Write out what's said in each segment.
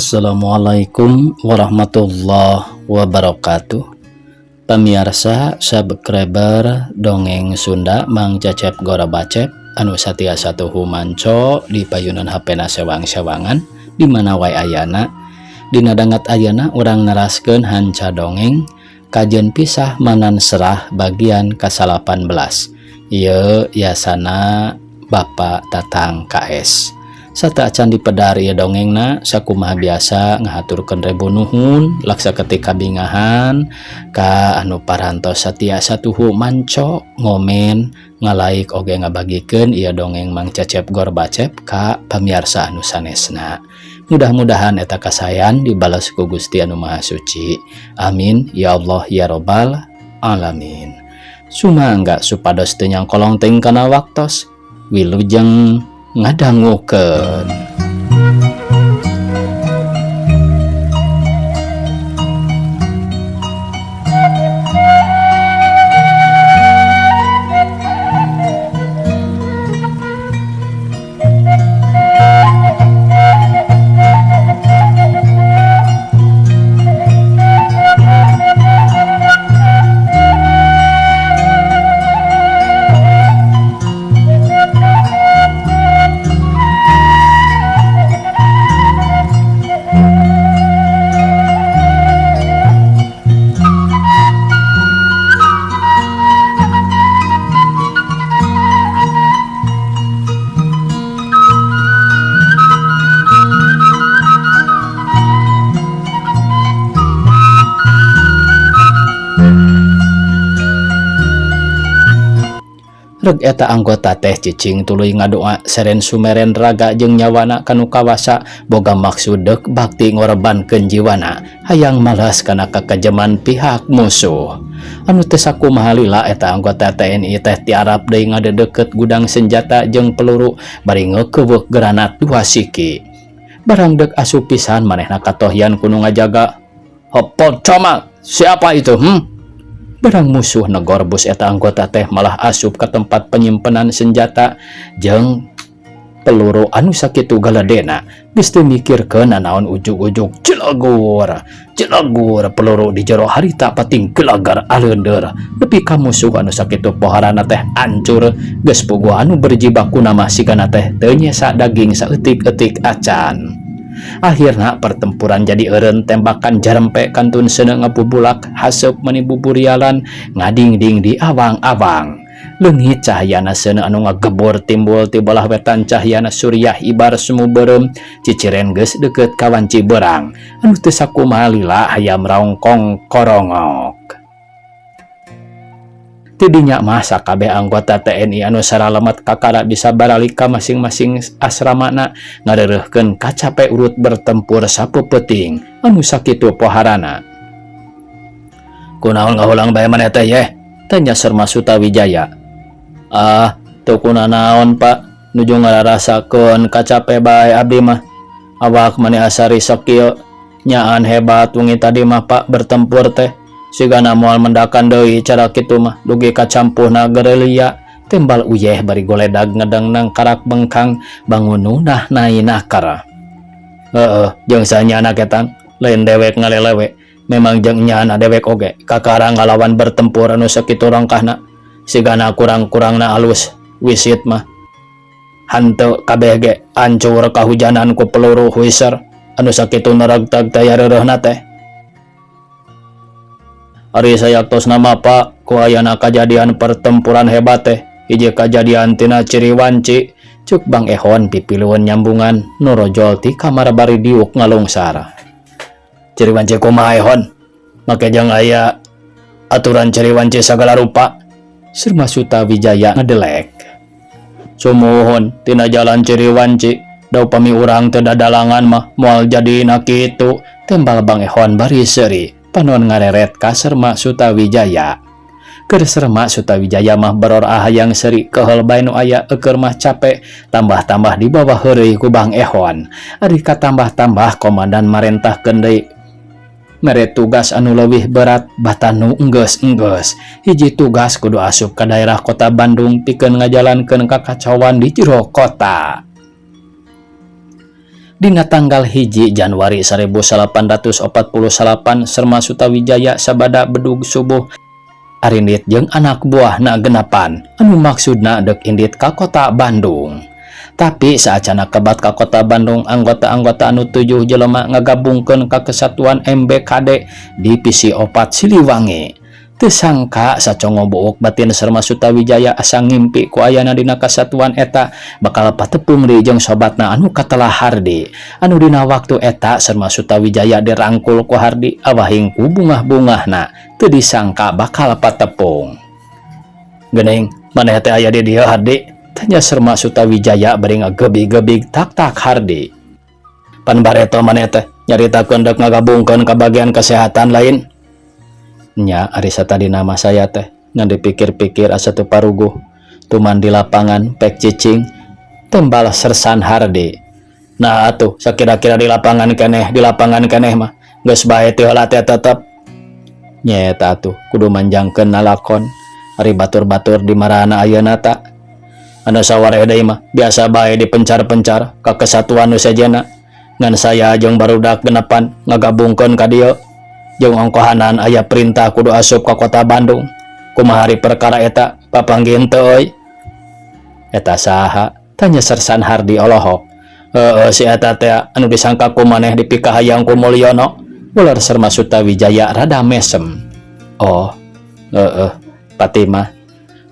Assalamualaikum warahmatullahi wabarakatuh. Pemirsa subscriber dongeng Sunda Mang Cecep Gora Bacep anu satia satuhu manco di payunan HP sewang-sewangan di mana wae ayana dina dangat ayana urang neraskeun hanca dongeng kajen pisah manan serah bagian ke-18. Ieu yasana Bapak Tatang KS. Sata acan dipedar ieu dongengna sakumaha biasa ngahaturkeun rebu nuhun laksa ketika bingahan ka anu parantos satia satuhu manco ngomen ngalaik oge ngabagikeun ieu dongeng Mang Cecep Gor Bacep ka pamirsa anu sanesna. Mudah-mudahan eta kasayan dibales ku Gusti Anu Maha Suci. Amin ya Allah ya Rabbal alamin. Sumangga supados teu nyangkolong teuing kana waktos wilujeng ngadangukeun. Reg eta anggota teh cicing tuluy ngadoa seren sumeren raga jeung nyawana kanu kawasa boga maksud deuk bakti ngorebankeun jiwana hayang malas kana kakejaman pihak musuh. Anu teu sakumaha lila eta anggota TNI teh tiarap deui ngadedeukeut gudang senjata jeung peluru bari ngeukeweuk granat 2 siki. Barang deuk asup pisan manehna katohyan kudu ngajaga. Hopot coma, siapa itu? Barang musuh negor bus eta anggota teh malah asup ke tempat penyimpanan senjata jeung peluru anu sakitu galadena geus teu mikirkeun nanaon ujug-ujug jelagur peluru di jero harita pating gelagar aleundeur nepi ka musuh anu sakitu poharana teh hancur geus puguh anu berjibaku nama sigana teh teu nyesa daging saeutik-eutik acan. Akhirna pertempuran jadi eureun tembakan jarempe kantun seuneu ngabubulak haseup meuni buburialan ngadingding di awang-awang. Leungit cahayana seuneu anu ngagebor timbul ti belah wetan cahayana suryah ibar semu beureum ciciren geus deukeut ka wanci beurang anu teu sakumaha lila hayam raongkong korongok. Tidinya mah sakabeh anggota TNI anu saralemet kakara bisa baralik ka masing-masing asramana ngareureuhkeun kacape urut bertempur sapeupeting anu sakitu poharana. Kunaon ngahulang bae maneh teh yeh? Tanya Serma Sutawijaya. Teu kunaon Pak, nuju ngararasakeun kacape bae abdi mah. Awak maneh asa risek kieu nyaan hebat wengi tadi mah Pak bertempur teh. Sigana moal mendakan deui cara kitu mah dugi kacampuhna gerilya tembal uyeh bari goledag ngedengnang karak bengkang bangununah nainah kara. Jeung sanyana ketang lain dewek ngalelewe memang jeung nyana dewek oge kakara ngalawan bertempur anu sakitu rangkahna sigana kurang-kurangna alus wisit mah hanteu kabeh ge hancur kahujanan ku peluru Hwiser anu sakitu neragtag taya reureuhna teh. Ari sayaktos nama Pak ku ayana kajadian pertempuran hebat teh hiji kajadian tina Ciriwanci cuk Bang Ehon pipilueun nyambungan nu rojol ti kamar bari diuk ngalungsar. Ciriwanci kumaha Ehon? Make jang aya aturan Ciriwanci sagala rupa. Serma Sutawijaya ngadelek. Sumuhun tina jalan Ciriwanci da upami urang teu dadalangan mah moal jadina kitu tembal Bang Ehon bari seuri. Panon ngareret ka Serma Sutawijaya. Keur Serma Sutawijaya mah beror ahayang seri keheul bae nu aya eukeur mah capek tambah-tambah di bawah heureuy ku Bang Ehon. Ari katambah-tambah komandan marentahkeun deui mere tugas anu leuwih berat batan nu enggeus-enggeus. Hiji tugas kudu asup ka daerah kota Bandung pikeun ngajalankeun kakacauan di jero kota. Dina tanggal 1 Januari 1848 Serma Sutawijaya sabada bedug subuh Arindit jeung anak buah na genapan anu maksudna dek indit ka kota Bandung. Tapi saacana kebat ka kota Bandung, anggota-anggota anu 7 jelema ngagabungkeun ka kesatuan MBKD Divisi 4 Siliwangi. Teu sangka sacongo buuk batin Serma Sutawijaya asa ngimpi ku ayana dina kesatuan eta bakal patepung deui jeung sobatna anu katelah Hardi. Anu dina waktu eta Serma Sutawijaya dirangkul ku Hardi awahing ku bungah-bungahna, teu disangka bakal patepung. "Geuning, maneh teh aya di dieu Hardi?" tanya Serma Sutawijaya bari ngagebig-gebig tak-tak Hardi. "Pan bareto maneh teh nyaritakeun deuk ngagabungkeun ka bagian kesehatan lain?" "Nya, ari satadi nama saya teh ngan dipikir-pikir asa teu paruguh. Tuman di lapangan pek cicing," tembal Sersan Hardi. "Nah atuh sakira-kira di lapangan keneh mah geus bae teh heula teh tetep." "Nya eta atuh kudu manjangkeun nalakon ari batur-batur di marana ayeuna ta. Anu saware deui mah biasa bae dipencar-pencar ka kesatuan nu sejenna. Ngan saya jeung barudak genepan ngagabungkeun ka dieu. Jeung ongkohanan aya perintah kudu asup ka kota Bandung. Kumaha hari perkara eta papanggieun teu euy?" "Eta saha?" tanya Sersan Hardi olohok. Si eta teh anu disangka ku maneh dipikahayang ku Mulyono," ular Serma Sutawijaya rada mesem. "Oh, pati mah.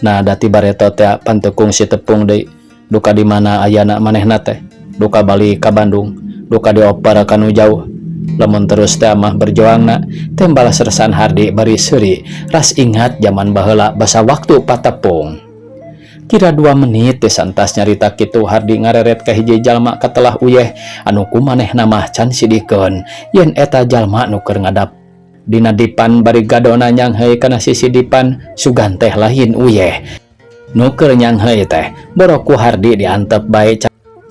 Nah dati bareto teh pantekung si tepung deui. Duka di mana ayana manehna teh? Duka balik ka Bandung, duka dioper kanu jauh. Lamun terus teh mah berjuangna," tembal Sersan Hardi bari seuri ras ingat zaman baheula basa waktu patepung. Kira 2 menit teh santas nyarita kitu Hardi ngareret ka hiji jalma katelah uyeh anu kumanehna mah can sidikeun yen eta jalma nu keur ngadap dina dipan bari gadona nyangheuy kana sisi dipan sugan teh lain uyeh. Nu keur nyangheuy teh borok ku Hardi diantep bae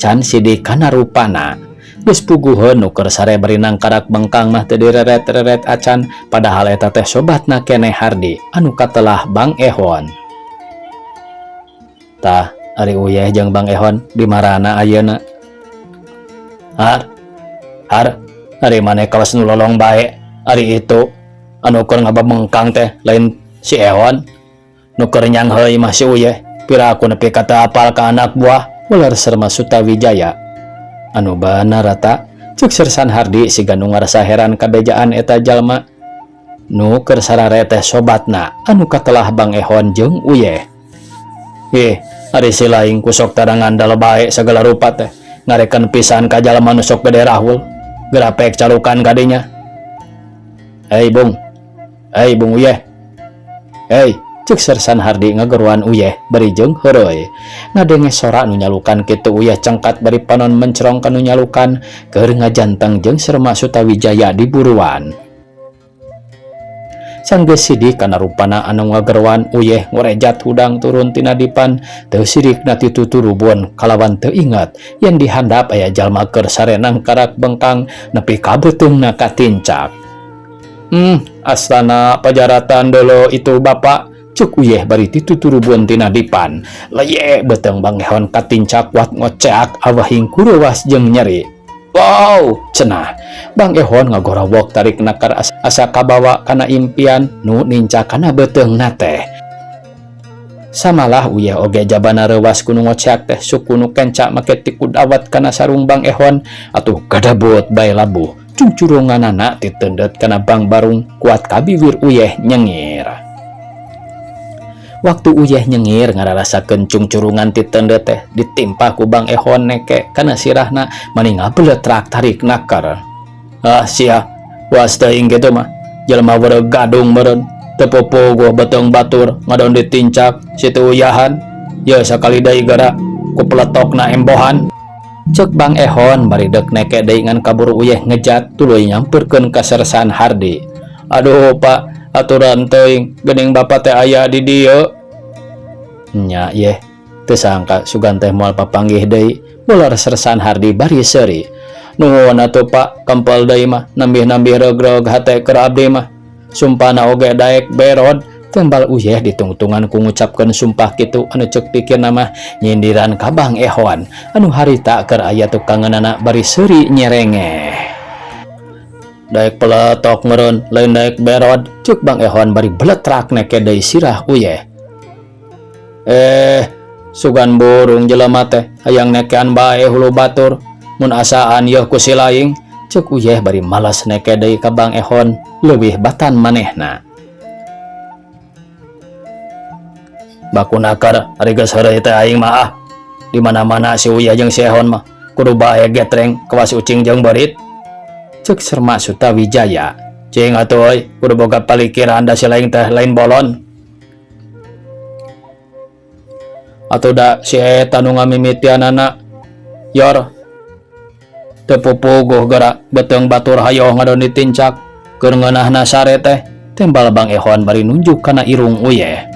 can sidik kana rupana. Geus puguheun nu keur sare berinang karak bengkang mah teu direret-reret acan, padahal eta teh sobatna keneh Hardi anu katelah Bang Ehon. "Tah, ari uyeh jeung Bang Ehon di marana ayeuna?" Har, ari maneh kawas nu lolong bae. Ari itu anu keur ngababengkang teh lain si Ehon. Nu keur nyangheuy mah si uyeh. Piraku nepi ka teu apal ka anak buah," ular Serma Sutawijaya. "Anu bener eta," cek Sersan Hardi siga nu ngarasa heran kabejaan eta jalma. Nu keur sarare teh sobatna anu katelah Bang Ehon jeung uyeh. Ari si laing kusok tara ngandal bae segala rupa teh. Ngarekeun pisan ka jalma nu sok bede rahul. Gerapek calukan ka dinya. Hei Bung uyeh. Hei," cek Sersan Hardi ngageruan uyeh bari jeung heureui. Ngadenge sora nu nyalukan kitu uyeh cengkat bari panon mencerong kanu nyalukan keur ngajanteng jeung Serma Sutawijaya di buruan. Sanggeus sidik kana rupana anu ngageruan uyeh ngorejat hudang turun tina dipan, teu sirikna ti tuturubun kalawan teu inget yen dihandap aya jalma keur sarenang karak bengkang nepi ka beutungna katincak. Astana pajaratan dolo itu bapak," cuk uyeh bari tituturubun tina dipan. Leye beuteng Bang Ehon katincak wat ngoceak awahing kurewas jeung nyeri. "Wow," cenah. Bang Ehon ngagorowok tarik nakar asa kabawa kana impian nu ninca kana beteungna teh. Samalah uyeh oge jabana reuwas kudu ngoceak teh suku nu kenca make tikud awat kana sarung Bang Ehon atuh gadabut bae labuh. Cungcurunganana titeundeut kana Bang Barung kuat kabiwir uyeh nyengir. Waktu uyeh nyengir ngararasakeun cungcurungan titeundeut teh ditimpa ku Bang Ehon neke kana sirahna mani ngabeletrak tarik nakar. Sia was teuing kitu mah jelema beureuh gadung meureun teu popogoh beteung batur ngadon ditincak situ uyahan ye sakali deui gara ku peletokna embohan, cek Bang Ehon bari deuk neke deui ngan kabur uyeh ngejat tuluy nyamperkeun ka Sersan Hardi. "Aduh Pak, aturan teuing geuning bapak teh aya di dieu." "Nya yeh teu sangka sugan teh moal papanggih deui," ular Sersan Hardi bari seuri. "Nuhun atuh Pak, kempel deui mah nambih-nambih regreg hate keur abdi mah. Sumpana oge daek berod tembal uyeh ditungtungan ku ngucapkeun sumpah kitu anu ceuk pikir nama nyindiran ka Bang Ehon anu harita keur aya tukangeunana bari seuri nyerengeh. Daek peletok meureun lain daek berod, ceuk Bang Ehon bari beletrak neke deui sirah uyeh. Sugan burung jelema teh hayang nekean bae hulu batur mun asaan yeuh ku si laing, ceuk uyeh bari malas neke deui ka Bang Ehon leuwih batan manehna. Bakunakar ari geus heureuy teh aing mah di mana-mana si uyeh jeung si Ehon mah kudu bae getreng kawas ucing jeung beurit, ceuk Serma Sutawijaya. Cing atuh euy kudu boga palikiran da si laing teh lain bolon. Atuh da si eta nu ngamimitianana yor teu pupuguh geura beuteung batur hayoh ngadon ditincak keur ngeunahna sare teh, tembal Bang Ehon bari nunjuk kana irung uyeh.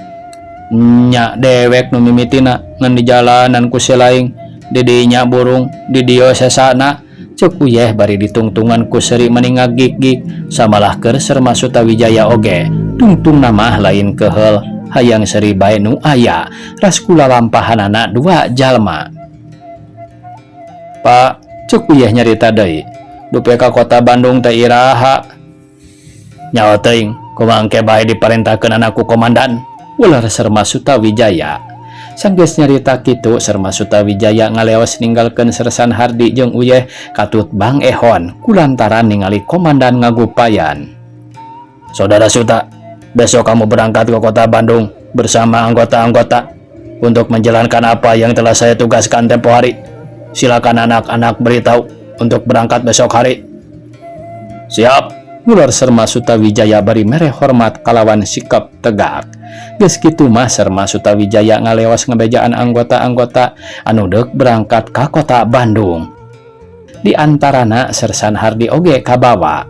Nya dewek nu mimitina ngan di jalanan ku si laing di dinya burung di dieu sesana, ceuk uyeh bari ditungtungan ku seuri meni ngagik-gik samalah keur Serma Sutawijaya oge tungtungna mah lain keheul hayang seuri bae nu aya ras kula lampahanana dua jalma. Pak, ceuk uyeh nyarita deui, dupe ka kota Bandung teh iraha. Nyaho teuing kumaha engke bae diparentahkeun anakku komandan, ular Serma Sutawijaya. Sanggeus nyarita kitu Serma Sutawijaya ngaleos ninggalkeun Sersan Hardi jeung uyeh katut Bang Ehon kulantaran ningali komandan ngagupayan. Saudara Suta, besok kamu berangkat ke kota Bandung bersama anggota-anggota untuk menjalankan apa yang telah saya tugaskan tempo hari. Silakan anak-anak beritahu untuk berangkat besok hari. Siap, ular Serma Sutawijaya bari mere hormat kalawan sikap tegak. Geus kitu mah Serma Sutawijaya ngaleos ngabejaan anggota-anggota anu deuk berangkat ka kota Bandung. Di antarana Sersan Hardi oge kabawa.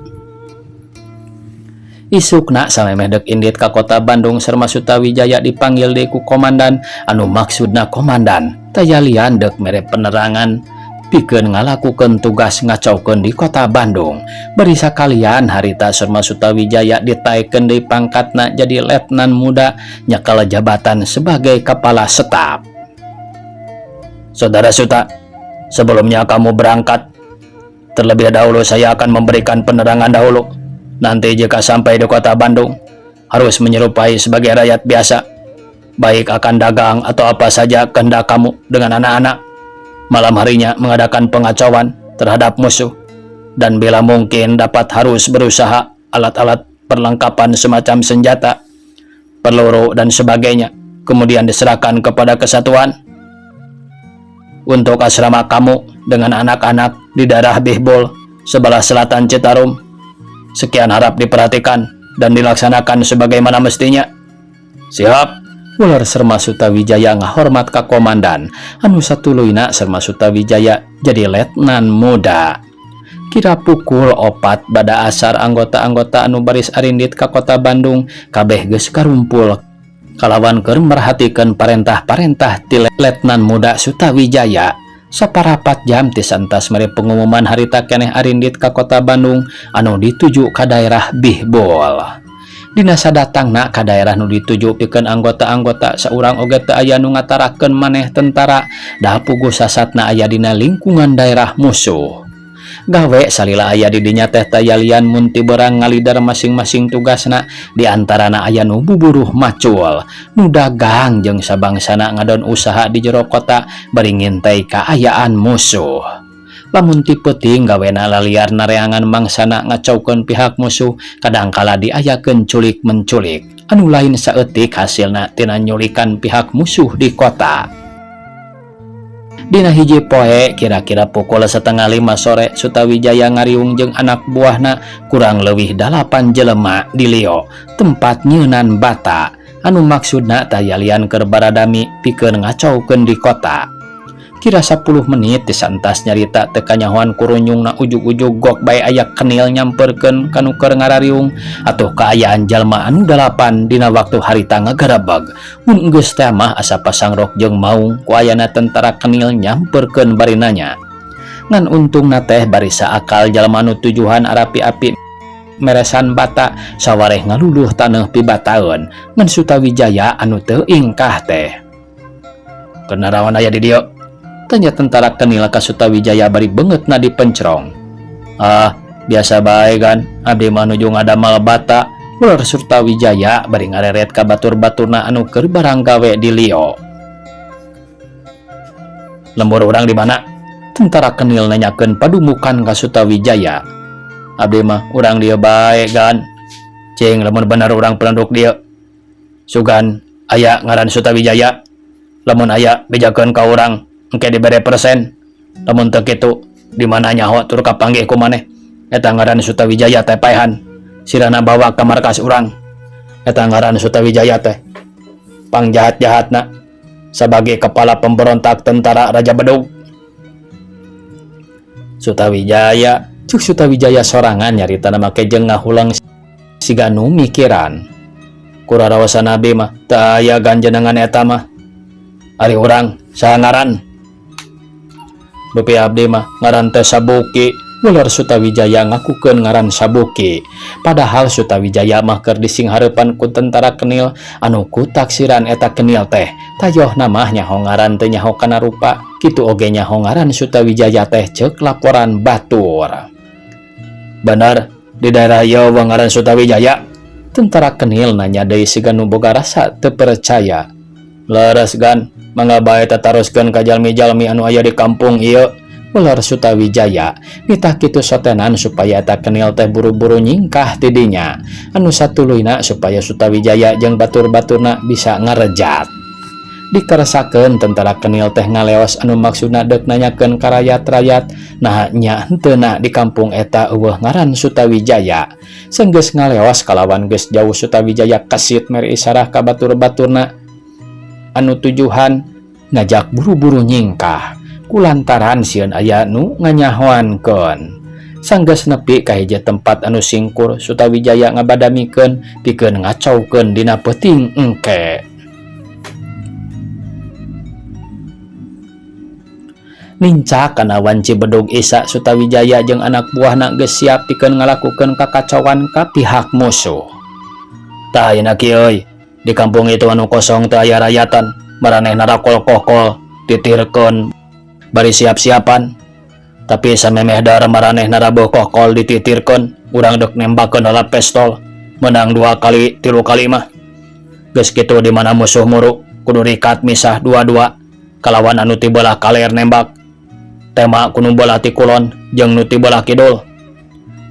Isukna samemeh deuk indit ka kota Bandung, Serma Sutawijaya dipanggil deui ku komandan anu maksudna komandan tayalian deuk mere penerangan pikeun ngalakukeun tugas ngacaukeun di kota Bandung. Bari sakalian harita Serma Sutawijaya ditaekeun deui pangkatna jadi letnan muda nyakala jabatan sebagai kepala staf. Saudara Suta, sebelumnya kamu berangkat, terlebih dahulu saya akan memberikan penerangan dahulu. Nanti jika sampai di kota Bandung, harus menyerupai sebagai rakyat biasa, baik akan dagang atau apa saja kehendak kamu dengan anak-anak. Malam harinya mengadakan pengacauan terhadap musuh, dan bila mungkin dapat harus berusaha alat-alat perlengkapan semacam senjata, peluru dan sebagainya, kemudian diserahkan kepada kesatuan. Untuk asrama kamu dengan anak-anak di daerah Bihbol sebelah selatan Citarum, sekian harap diperhatikan dan dilaksanakan sebagaimana mestinya. Siap, ular Serma Sutawijaya ngahormat ka komandan anu satuluyna Serma Sutawijaya jadi letnan muda. Kira pukul 4 bada asar anggota-anggota anu baris arindit ka kota Bandung kabeh geus karumpul kalawan keur merhatikeun parentah-parentah ti letnan muda Sutawijaya. Saparapat jam tisantas mere pengumuman harita keneh arindit ka kota Bandung anu dituju ka daerah Bihbol. Dina sadatangna ka daerah nu dituju pikeun anggota-anggota saurang oge teu aya nu ngatarakeun maneh tentara da puguh sasatna aya dina lingkungan daerah musuh. Gawe salila aya di dinya teh tayalian mun ti beurang ngalidar masing-masing tugasna, di antarana aya nu buburuh macul, nu dagang jeung sabangsana ngadon usaha di jero kota bari ngintai kaayaan musuh. Lamun ti peuting gawena laliar nareangan mangsana ngacaukeun pihak musuh, kadangkala diayakeun culik-menculik anu lain saeutik hasilna tina nyulikan pihak musuh di kota. Dina hiji poe kira-kira pukul 4:30 sore, Sutawijaya ngariung jeung anak buahna kurang leuwih 8 jelema di Lio, tempat nyeunan bata anu maksudna tayalian keur baradami pikeun ngacaukeun di kota. Kira 10 menit disantas nyarita teu kanyahoan kurunyungna ujug-ujug gok bae aya kenil nyamperkeun kanu keur ngarariung atuh kaayaan jalma anu 8 dina waktu harita ngagarebeg. Mun geus teh mah asa pasangrok jeung maung ku ayana tentara kenil nyamperkeun bari nanya. Ngan untungna teh bari saakal jalma nu tujuhan arapi-api meresan bata sawareh ngaluluh taneuh pibataeun ngan Sutawijaya anu teu ingkah teh. Kenarawan aya di dieu? Tanya tentara Kenil ka Sutawijaya bari beungeutna dipencrong. Biasa bae kan, abdi mah nuju ngadamal bata. Ular Sutawijaya bari ngareret ka batur-baturna anu keur barang gawe di lieu. Lembur urang di mana? Tentara Kenil nanyakeun padumukan ka Sutawijaya. Abdi mah urang dieu bae kan. Cing lamun bener urang penduduk dieu. Sugan aya ngaran Sutawijaya. Lamun aya bejakeun ka urang engke dibere persen. Lamun teu kitu di mana nyaho tur kapanggih ku maneh. Eta ngaran Sutawijaya teh paehan. Sirana bawa ka markas urang. Eta ngaran Sutawijaya teh pangjahat-jahatna sebagai kepala pemberontak tentara Raja Bedug. Sutawijaya, cuk Sutawijaya sorangan nyaritana make jeung ngahulang siganu mikiran. Kuraraosan abdi mah teu aya ganjenengan eta mah. Ari urang saha ngaran? Beupi abdi mah ngaran teh Sabuki. Ular Sutawijaya ngakukeun ngaran Sabuki. Padahal Sutawijaya mah keur disinghareupan ku tentara Kenil anu ku taksiran eta Kenil teh tayoh namah nyaho ngaran teu nyaho kana rupa. Kitu oge nyaho ngaran Sutawijaya teh ceuk laporan batur. Bener di daerah ieu ngaran Sutawijaya? Tentara Kenil nanya deui siga nu boga rasa teu percaya. Leres gan, mangga bae tataroskeun ka jalmi-jalmi anu aya di kampung ieu. Ular Sutawijaya nitah kitu sotenan supaya eta Kenil teh buru-buru nyingkah ti dinya. Anu satuluyna supaya Sutawijaya jeung batur-baturna bisa ngarejat. Dikeresakeun tentara Kenil teh ngaleos anu maksudna deuk nanyakeun ka rakyat-rakyat nah nya henteu di kampung eta eueuh ngaran Sutawijaya. Senggeus ngaleos kalawan geus jauh Sutawijaya kasit mere isarah ka batur-baturna anu tujuhan ngajak buru-buru nyingkah. Kulantaran sieun aya nu nganyahoankeun. Sanggeus nepi ka hiji tempat anu singkur, Sutawijaya ngabadamikeun pikeun ngacaukeun dina peuting engke. Ninca kana wanci Bedug Isa, Sutawijaya jeung anak buahna geus siap pikeun ngalakukeun kakacauan ka pihak musuh. Tah ayeuna kieu euy, di kampung itu anu kosong teu aya rayatan, maranehna rakol-kokol titirkeun bari siap-siapan. Tapi samemeh dar maranehna rabuh kokol dititirkeun, urang dek nembakeun heula pistol, menang 2 kali 3 kali mah. Geus kitu di mana musuh muru kudu rikat misah 2-2 kalawan anu ti beulah kaler nembak. Tema kudu beulah ti kulon jeung nu ti beulah kidul.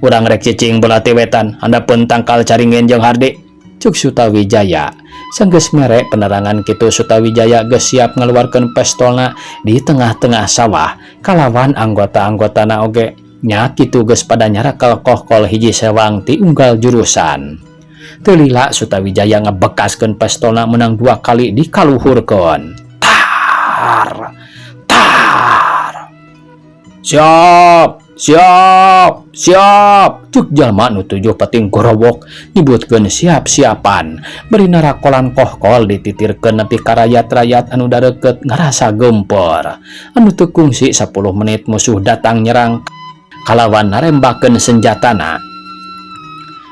Urang rek cicing beulah ti wetan, handapun tangkal caringin jeung hardi. Cuk Sutawijaya. Sanggeus mere penerangan kitu Sutawijaya geus siap ngaluarkeun pistolna di tengah-tengah sawah kalawan anggota-anggotana oge nya kitu geus pada nyarakal kokol hiji sewang ti unggal jurusan. Teu lila Sutawijaya ngabekaskeun pistolna menang 2 kali dikaluhurkeun. Tar! Tar! Siap! Siap! Siap! Cuk jalma nu 7 peting gorowok nyebutkeun siap-siapan. Beri narakolan kohkol dititirkeun nepi ka rakyat-rakyat anu dareukeut ngarasa gempor. Anu teu kungsi 10 menit musuh datang nyerang kalawan narembakeun senjatana.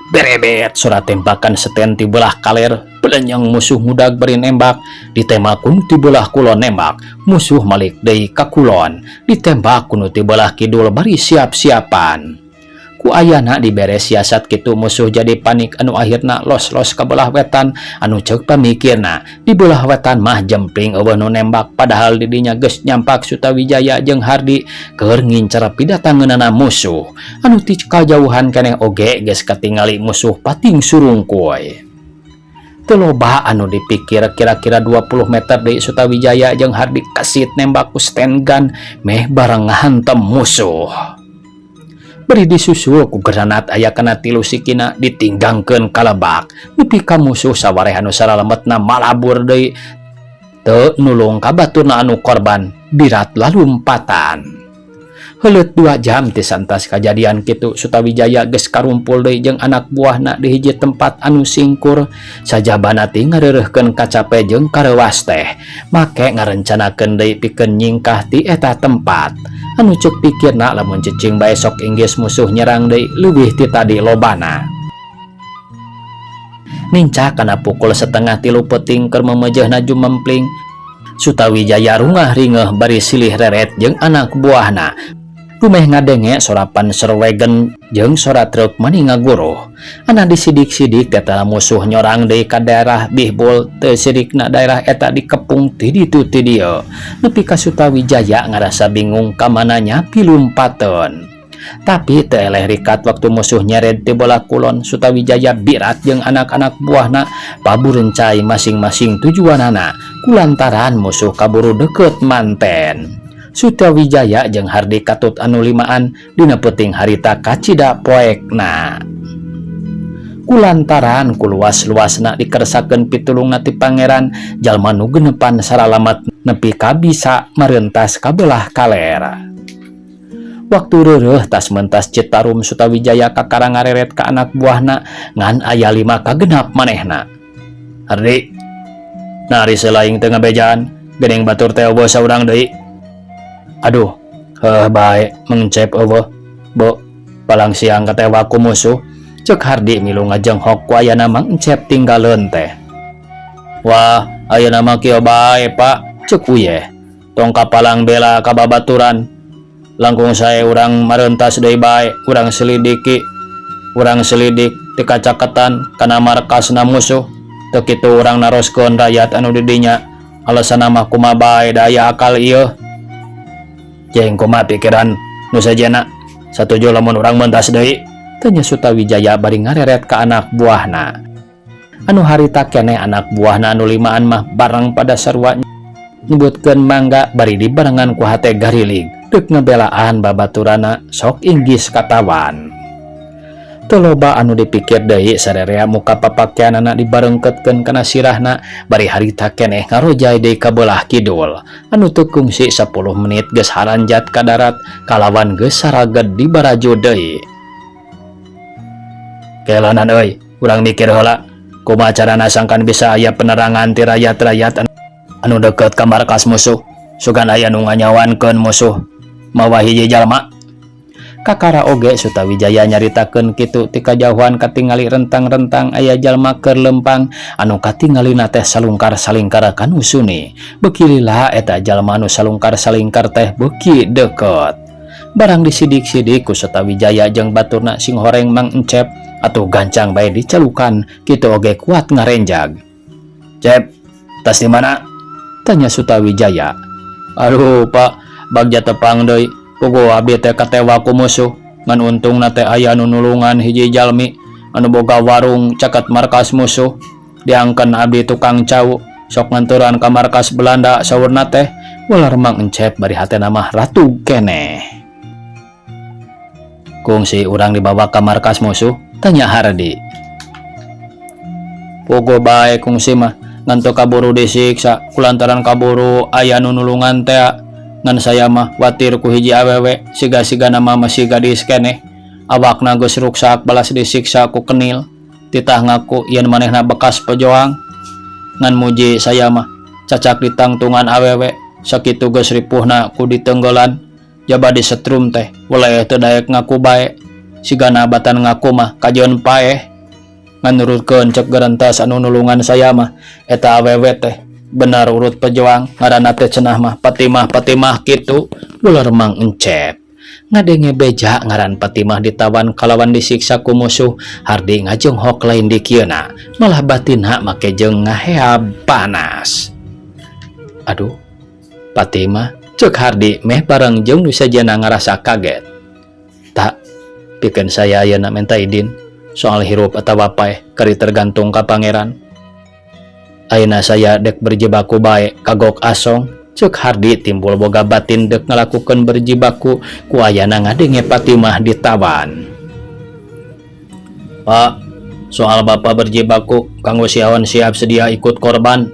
Berebet surat tembakan seten ti belah kaler, belenyang musuh mudag beri nembak, ditembak kuno ti belah kulon nembak, musuh malik deui ka kulon, ditembak kuno ti belah kidul bari siap-siapan. Ku ayana dibere siasat kitu musuh jadi panik anu akhirna los-los ka belah wetan anu ceuk pamikirna. Di belah wetan mah jempling eueuh nu nembak padahal di dinya geus nyampak Sutawijaya jeung Hardi keur ngincer pidatangeunana musuh. Anu ti kajauhan keneh oge geus katingali musuh pating surungkuy. Teu loba anu dipikir kira-kira 20 meter deui Sutawijaya jeung Hardi kasit nembak ku stand gun meh bareng ngahantem musuh. Beri disusul ku granat aya kana 3 sikina ditinggangkeun kalebak nepi ka musuh sawareh anu saralemetna malabur deui teu nulung ka baturna anu korban birat lalumpatan. Heuleut 2 jam ti santas kajadian kitu Sutawijaya geus karumpul deui jeung anak buahna di hiji tempat anu singkur. Sajabana ti ngareureuhkeun kacape jeung karewas teh make ngarencanakeun deui pikeun nyingkah ti eta tempat. Anu ceuk pikirna lamun cicing bae sok inggis musuh nyerang deui leuwih ti tadi lobana. Nincak kana pukul 2:30 peuting keur memejehna jumempling. Sutawijaya rungah ringeh bari silih reret jeung anak buahna. Rumeh ngadenge sorapan serwegen jeung sora truk mani ngaguruh. Ana disidik-sidik eta musuh nyorang deui ka daerah Bihbul teu sidikna daerah eta dikepung ti ditu ti dieu. Nepi ka Sutawijaya ngarasa bingung ka mananya pilumpateun. Tapi teu eleh rikat waktu musuh nyered ti bola kulon. Sutawijaya birat jeung anak-anak buahna paburencai masing-masing tujuanana kulantaran musuh kaburu deukeut manten. Sutawijaya jeung Hardi katut anu limaan dina peuting harita kacida poekna. Kulantaran kuluas-luasna dikersakeun pitulungna ti pangeran, jalma nu geunepan saralamat nepi ka bisa mareuntas ka beulah kaler. Waktu reureuh tas mentas Citarum Sutawijaya kakarang ngareret ka anak buahna ngan aya 5 ka genap manehna. Hardi, nari selaing teu ngabejaan, geuning batur teh eueuh saurang deui. Aduh, bae mengcep eueuh. Bo, palang siang katewa ku musuh. Ceuk Hardi milu ngajenghok ku ayana Mang Encep tinggaleun teh. Wah, ayeuna mah kieu bae, Pak. Ceuk uyeh. Tong kapalang bela ka babaturan. Langkung sae urang mareuntas deui bae, urang selidiki. Urang selidik ti kacaketan kana markasna musuh. Teu kitu urang naroskeun rakyat anu di dinya. Alasanna mah kumaha bae da aya akal ieu. Jeung kumaha pikiran nu sajana satuju lamun urang mentas deui, tanya Sutawijaya bari ngareret ka anak buahna. Anu harita keneh anak buahna anu limaan mah bareng pada sarua nyebutkeun mangga bari dibarengan ku hate garilig deuk ngebelaan babaturana sok inggis katawan. Teu loba anu dipikir deui sarerea muka papakeanana dibarengketkeun kana sirahna bari harita keneh ngarojay deui ka beulah kidul. Anu teu kungsi 10 menit geus haranjat ka darat kalawan geus saraged di barajo deui. Kelanan euy, urang mikir heula kumaha carana sangkan bisa aya penerangan ti rakyat-rakyat anu deukeut ka markas musuh sugan aya nu nganyawankeun musuh mawa hiji jalma. Kakara oge Sutawijaya nyaritakeun kitu ti kajauhan katingali rentang-rentang aya jalma keur lempang anu katingalina teh salungkar-salingkar ka nusuni. Beuki lila eta jalma anu salungkar-salingkar teh beuki deukeut. Barang disidik-sidik ku Sutawijaya jeung baturna sing horeng Mang Encep atuh gancang bae dicalukan kitu oge kuat ngarenjag. "Cep, tas di mana?" tanya Sutawijaya. "Aduh, Pak, bagja tepang deui. Puguh abi teh katewa ku musuh, ngan untungna teh aya nu nulungan hiji jalmi anu boga warung caket markas musuh. Diangkeun abdi tukang cau, sok nganturan ka markas Belanda," saurna teh. Ular Mang Encep bari hatena mah ratu keneh. "Kungsi urang dibawa ka markas musuh?" tanya Hardi. "Puguh bae kungsi mah, ngan teu kaburu disiksa kulantaran kaburu aya nu nulungan teh. Ngan saya mah watir ku hiji awewe siga-siga nama masih gadis keneh. Awakna geus ruksak balas disiksa ku kenil. Titah ngaku yen manehna bekas pejuang. Ngan muji saya mah cacak ditangtungan awewe sakitu geus ripuhna ku ditenggolan. Jaba disetrum teh weleh teu daek ngaku bae. Sigana batan ngaku mah kajeun paeh. Ngan nurutkeun cek gerentas anu nulungan saya mah eta awewe teh benar urut pejuang, ngaranna teh cenah mah Patimah kitu." Ular Mang Encep. Ngadenge beja ngaran Patimah ditawan kalawan disiksa ku musuh. Hardi ngajenghok lain di kieuna, malah batinna make jeung ngaheab panas. "Aduh, Patimah," ceuk Hardi meh bareng jeung nu sajana ngarasa kaget. "Tak, pikeun saya ayeuna minta idin soal hirup atawa paeh kari tergantung ka pangeran. Ayeuna saya dek berjibaku bae kagok asong," ceuk Hardi timbul boga batin dek ngalakukeun berjibaku ku ayana ngadenge Patimah ditawan. "Pak, soal bapak berjibaku kanggo siawan siap sedia ikut korban,"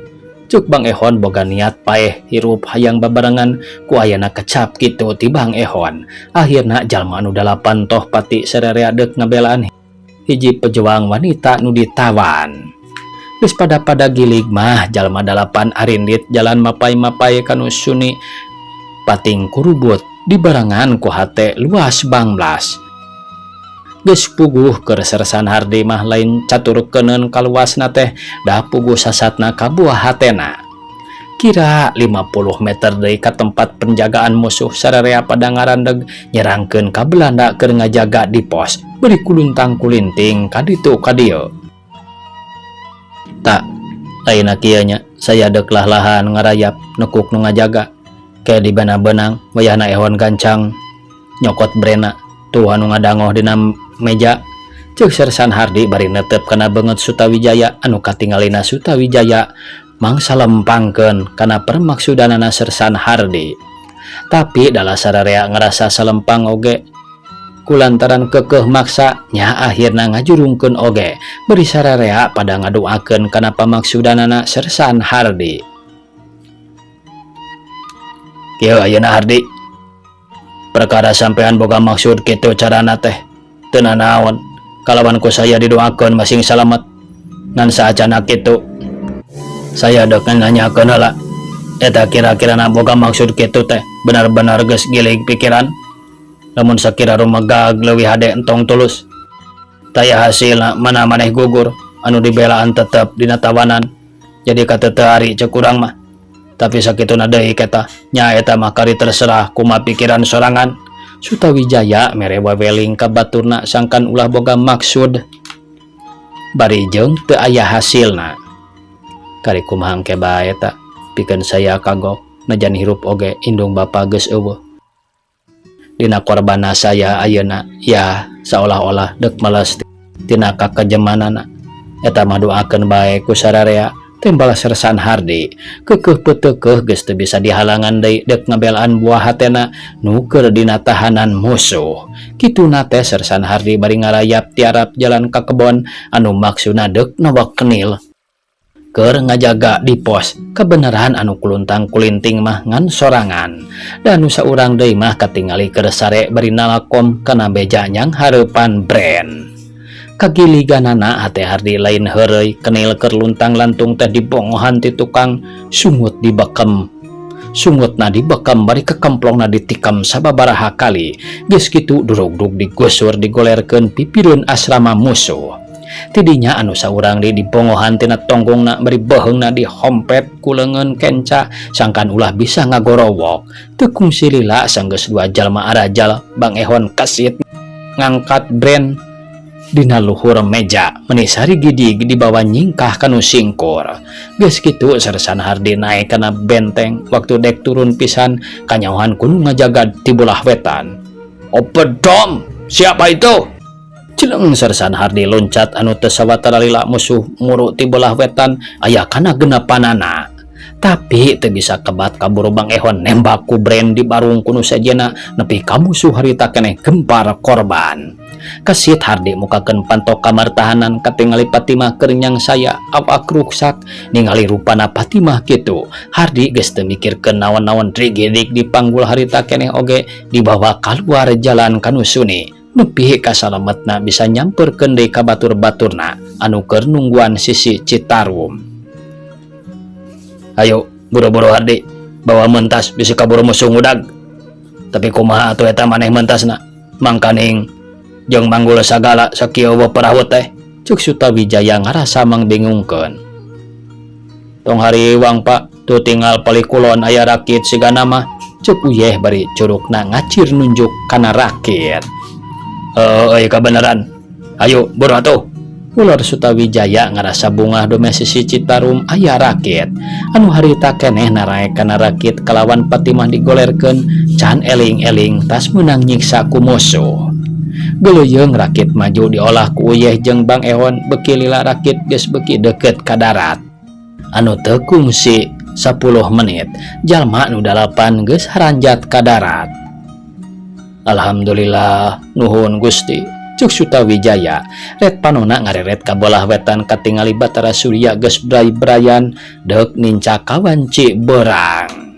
Cuk Bang Ehon boga niat paeh hirup hayang babarengan ku ayana kecap kitu ti Bang Ehon. Akhirna jalma anu 8 toh pati sararea deuk ngabelaan hiji pejuang wanita nu ditawan. Geus pada gilig mah jalma 8 arindit jalan mapai-mapai kanu suni pating kurubut dibarengan ku hate luas banglas. Geus puguh keur Sersan Hardi mah lain caturkeun kaluasna teh da puguh sasatna ka buah hatena. Kira 50 meter deui ka tempat penjagaan musuh sararea pada ngarandeg nyerangkeun ka Belanda keur ngajaga di pos beri kuluntang kulinting ka ditu ka dieu. Tak ayeuna kieu nya saya deuk lahan ngarayap nekuk nu ngajaga ke di benang wayahna Ehon gancang nyokot brena tuh anu ngadangoh dina meja. Ceuk Sersan Hardi bari netep kana beungeut Sutawijaya anu katingalina Sutawijaya mangsa lempangkeun kana permaksudanana Sersan Hardi. Tapi dalah sararea ngerasa salempang oge kulantaran kekeh maksa nya akhirna ngajurungkeun oge beri sararea pada ngadoakeun kana pamaksudanana Sersan Hardi. Kieu ayeuna Hardi, perkara sampean boga maksud kitu carana teh teu nanaon, kalawan ku saya didoakeun masing salamet. Ngan saacana kitu saya deuk nanyakeun heula, eta kira-kirana boga maksud kitu teh benar-benar geus gilig pikiran? Lamun sakira rumegag leuwih hade entong tulus, taya hasilna mana maneh gugur anu dibelaan tetep dina tawanan jadi kateu teu ari ceuk urang mah. Tapi sakituna deui keta nya eta mah kari terserah kumaha pikiran sorangan. Sutawijaya mere waweling ka baturna sangkan ulah boga maksud bari jeung teu aya hasilna. Kari kumaha engke bae eta pikeun saya kagok najan hirup oge indung bapa geus eueuh. Dina korbana saya ayeuna ya seolah-olah deuk males tina kakejemanana. Eta mah doakeun bae ku sararea tembal Sersan Hardi kekeh petekeh geus teu bisa dihalangan deui deuk ngabelaan buah hatena nu keur dina tahanan musuh. Kituna teh Sersan Hardi bari ngarayap tiarap jalan ka kebon anu maksudna deuk nawak kenil keur ngajaga di pos. Kebenaran anu kuluntang kulinting mah ngan sorangan dan nu saurang deui mah katingali keur sare bari nalakom kana beja nyang hareupan brand. Kagiliganana hate Hardi lain heureuy kenil keur luntang lantung teh dibongohan ti tukang sungut dibekem. Sungutna dibekem bari kekemplongna ditikam sababaraha kali. Geus kitu durug-durug digusur digolerkeun pipireun asrama musuh. Tidinya anu saurang dibongohan tina tonggongna bari beheungna dihompet ku leungeun kenca sangkan ulah bisa ngagorowok. Teu kungsi lila sanggeus dua jalma arajal Bang Ehon kasit ngangkat brand dina luhur meja menisari gidig di bawah nyingkah kanu singkur. Geus kitu Sersan Hardi naik kana benteng waktu dek turun pisan kanyawan kudu ngajaga ti belah wetan. Opedom, siapa itu? Cileng Sersan Hardi loncat anu teu sawatara lila musuh muru ti belah wetan aya kana genepanana. Tapi teu bisa kebat kaburu Bang Ehon nembak ku brand di barung kuno sajena nepi ka musuh harita keneh gempar korban. Kasit Hardi mukakeun pantok kamar tahanan katingali Patimah keur nyang saya awak ruksak ningali rupana Patimah kitu. Hardi geus teu mikirkeun naon-naon rigidik di panggul harita keneh oge dibawa kaluar jalan kanu suni nepi ka salametna bisa nyamperkeun deui ka batur-baturna anu keur nungguan sisi Citarum. Ayo buru-buru Hardi bawa mentas bisi kaburu musuh ngudag. Tapi kumaha atuh eta maneh mentasna mangkaning jeung manggul sagala sakieu perawat teh. Cuk Sutawijaya ngarasa mangbingungkeun. Tong hariwang Pak tuh tinggal palikulon aya rakit sigana mah. Cuk uyeh bari curugna ngacir nunjuk kana rakit. Euy kabeneran. Ayo buru atuh. Ular Sutawijaya ngarasa bungah domesisi Citarum aya rakit anu harita keneh naraek kana rakit kalawan Patimah digolerkeun can eling-eling tas meunang nyiksa ku musuh. Geuleyeung rakit maju diolah ku uyeh jeung Bang Ehon beuki lila rakit geus beuki deukeut ka darat. Anu teu kungsi 10 menit jalma nu 8 geus haranjat ka darat. Alhamdulillah nuhun Gusti cuk Sutawijaya red panona ngareret ka belah wetan katingali Batara Surya geus bray-brayan deuk ninca kawan Ciberang.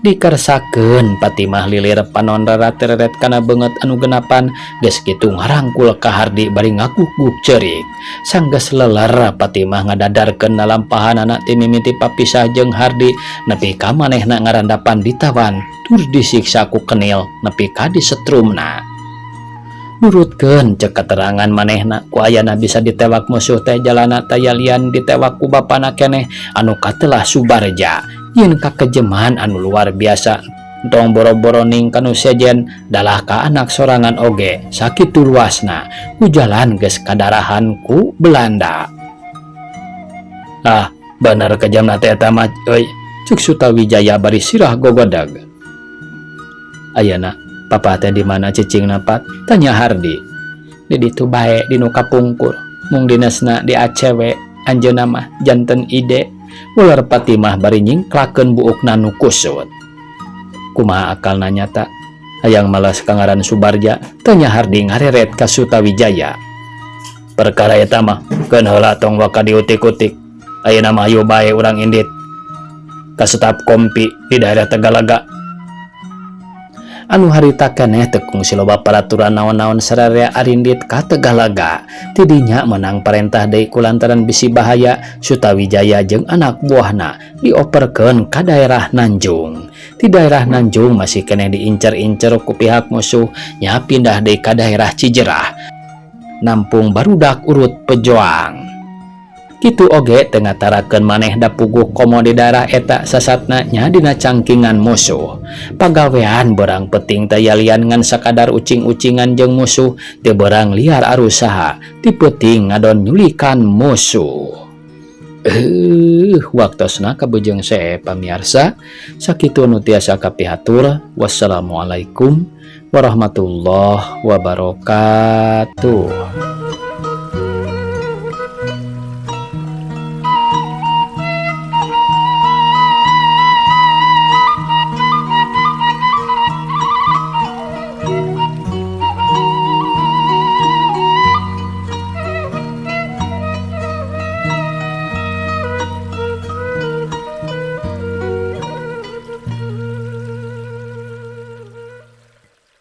Dikersakeun Patimah lilir panon rarat-reret kana beungeut anu genapan geus kitu ngarangkul ka Hardi bari ngaguk-guk ceurik. Sanggeus leler Patimah ngadadarkeun lalampahanana ti mimiti papisah jeung Hardi nepi ka manehna ngarandapan ditawan tur disiksa ku kenil nepi ka disetrumna. Nurutkeun cek keterangan manehna ku ayana bisa ditewak musuh teh jalana tayalian ditewak ku bapana keneh anu katelah Subarja. Yen kakejeman anu luar biasa tong boro-boro ning kanu sejen dalah ka anak sorangan oge sakitu luasna ku jalan geus kadarahan ku Belanda. Ah bener kejamna teh eta mah euy cuk Sutawijaya bari sirah gogodag. Ayeuna papa teh di mana cicingna Pat? Tanya Hardi. Di ditu bae dinu kapungkur mung dinesna di ACW anjeunna mah janten ide. Ular Patimah bari nyingklakeun buukna nu kusut. Kumaha akalna nyata? Hayang malas kangaran Subarja, tanya Hardi ngareret ka Sutawijaya. Perkara eta mah keun heula tong waka diutik-utik. Ayeuna mah ayo bae urang indit ka staf kompi di daerah Tegalaga. Anu harita keneh teu kungsi loba peraturan naon-naon sararea arindit ka Tegalaga. Tidinya menang parentah deui kulantaran bisi bahaya Sutawijaya jeung anak buahna dioperkeun ka daerah Nanjung. Di daerah Nanjung masih keneh diincer-incer ku pihak musuh nya pindah deui ka daerah Cijerah nampung barudak urut pejuang. Kitu oge teu ngatarakeun maneh da puguh komo di daerah eta sasatna nya dina cangkingan musuh. Pagawean berang peting tayalian ngan sakadar ucing-ucingan jeung musuh teu berang liar arusaha ti peuting ngadon nyulikan musuh. Waktosna kabeujeung sae pamiarsa sakitu nu tiasa kapihatur. Wassalamualaikum warahmatullahi wabarakatuh.